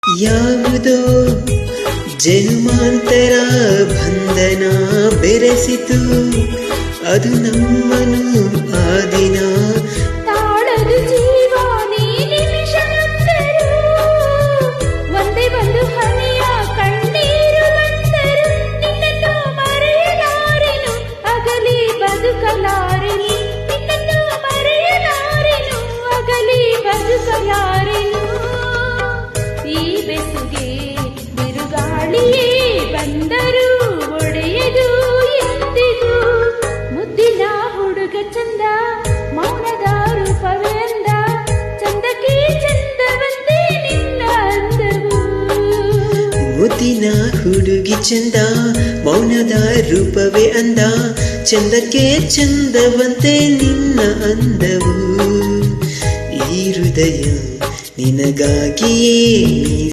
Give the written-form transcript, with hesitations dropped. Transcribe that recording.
ಯಾವುದೋ ಜನ್ಮಾಂತರ ಬಂಧನ ಬೆರೆಸಿತು, ಅದು ನಮ್ಮನು ಆ ದಿನ. ತಾಳದ ಜೀವಾನಿ ನಿಮಿಷವಂದರು, ಒಂದೇ ಒಂದು ಹನಿಯ ಕಣ್ಣೀರು ಬಂದರು. ನಿನ್ನನ್ನು ಮರೆಯಲಾರೆನು, ಅಗಲಿ ಬದುಕಲಾರೆನು. ನಿನ್ನನ್ನು ಮರೆಯಲಾರೆನು, ಅಗಲಿ ಬದುಕಲಾರೆನು. ಈ ಬೆಸುಗೆ ಬಿರುಗಾಳಿಯೇ ಬಂದರು, ಒಡೆಯದು ಎಂದಿಗೂ. ಮುದ್ದಿನ ಹುಡುಗ ಚಂದ, ಮೌನದ ರೂಪವೇ ಅಂದ, ಚಂದಕ್ಕೆ ಚಂದವಂತೆ ನಿನ್ನ ಅಂದವು. ಮುದ್ದಿನ ಹುಡುಗಿ ಚಂದ, ಮೌನದ ರೂಪವೇ ಅಂದ, ಚಂದಕ್ಕೆ ಚಂದವಂತೆ ನಿನ್ನ ಅಂದವು. ಈ ಹೃದಯ ನಿನಗಾಗಿಯೇ